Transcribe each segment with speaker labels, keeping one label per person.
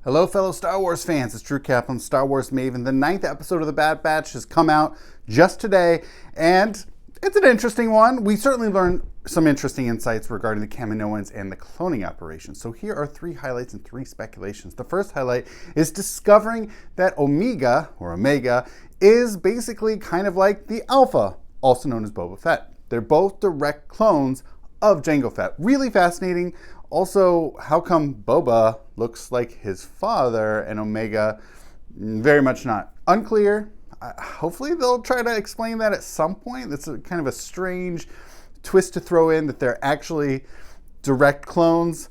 Speaker 1: Hello, fellow Star Wars fans. It's Drew Kaplan, Star Wars Maven. The 9th episode of The Bad Batch has come out just today, and it's an interesting one. We certainly learned some interesting insights regarding the Kaminoans and the cloning operation. So here are 3 highlights and 3 speculations. The first highlight is discovering that Omega is basically kind of like the Alpha, also known as Boba Fett. They're both direct clones of Jango Fett. Really fascinating. Also, how come Boba looks like his father and Omega very much not? Unclear. Hopefully they'll try to explain that at some point. That's kind of a strange twist to throw in, that they're actually direct clones.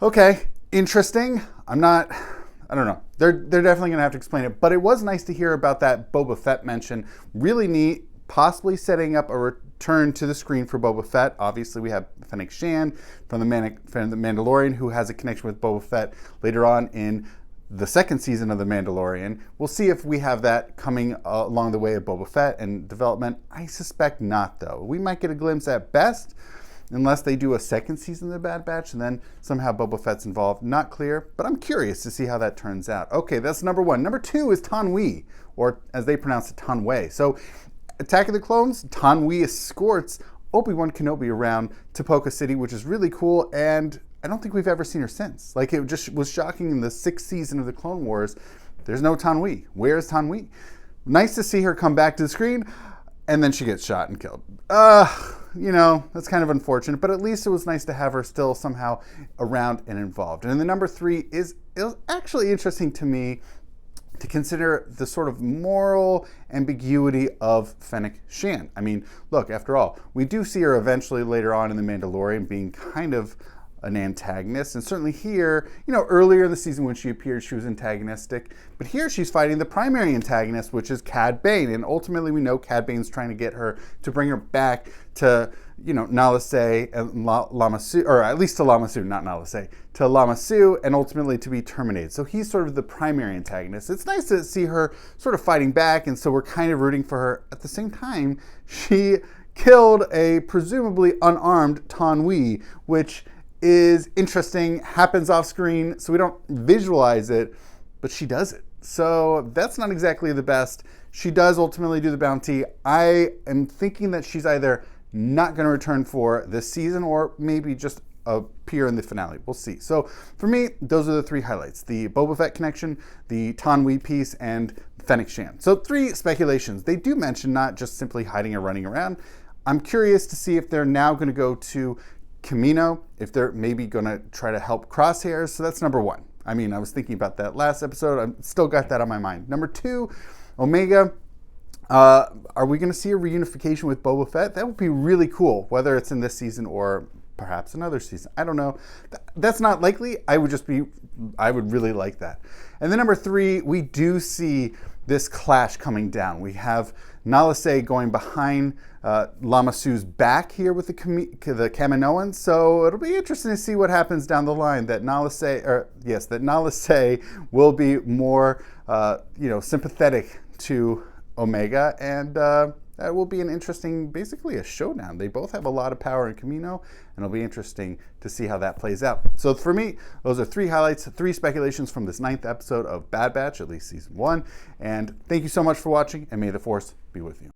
Speaker 1: Okay, interesting. I don't know. They're definitely going to have to explain it. But it was nice to hear about that Boba Fett mention. Really neat. Possibly setting up a return to the screen for Boba Fett. Obviously, we have Fennec Shand from the Mandalorian, who has a connection with Boba Fett later on in the 2nd season of The Mandalorian. We'll see if we have that coming along the way of Boba Fett and development. I suspect not, though. We might get a glimpse at best, unless they do a 2nd season of The Bad Batch and then somehow Boba Fett's involved. Not clear, but I'm curious to see how that turns out. Okay, that's number 1. Number 2 is Taun We, or as they pronounce it, Taun We. So Attack of the Clones, Taun We escorts Obi-Wan Kenobi around Tipoca City, which is really cool, and I don't think we've ever seen her since. Like, it just was shocking in the 6th season of the Clone Wars. There's no Taun We. Where is Taun We? Nice to see her come back to the screen, and then she gets shot and killed. That's kind of unfortunate, but at least it was nice to have her still somehow around and involved. And then the number 3 it was actually interesting to me to consider the sort of moral ambiguity of Fennec Shand. I mean, look, after all, we do see her eventually later on in The Mandalorian being kind of an antagonist, and certainly here, earlier in the season when she appeared, she was antagonistic, but here she's fighting the primary antagonist, which is Cad Bane, and ultimately we know Cad Bane's trying to get her to bring her back to, Nala Se and Lama Su, or at least to Lama Su, not Nala Se, to Lama Su, and ultimately to be terminated. So he's sort of the primary antagonist. It's nice to see her sort of fighting back, and so we're kind of rooting for her. At the same time, she killed a presumably unarmed Taun We, which is interesting, happens off screen, so we don't visualize it, but she does it. So that's not exactly the best. She does ultimately do the bounty. I am thinking that she's either not going to return for this season or maybe just appear in the finale. We'll see. So for me, those are the 3 highlights: the Boba Fett connection, the Taun We piece, and Fennec Shand. So 3 speculations. They do mention not just simply hiding or running around. I'm curious to see if they're now going to go to Kamino, if they're maybe going to try to help Crosshairs. So that's number 1. I mean, I was thinking about that last episode. I've still got that on my mind. Number 2, Omega. Are we going to see a reunification with Boba Fett? That would be really cool, whether it's in this season or perhaps another season. I don't know. That's not likely. I would really like that. And then number 3, we do see this clash coming down. We have Nala Se going behind Lama Su's back here with the Kaminoans. So it'll be interesting to see what happens down the line. That Nala Se will be more, sympathetic to Omega, and that will be an interesting, basically a showdown. They both have a lot of power in Kamino, and it'll be interesting to see how that plays out. So for me, those are 3 highlights, 3 speculations from this 9th episode of Bad Batch, at least season 1. And thank you so much for watching, and may the Force be with you.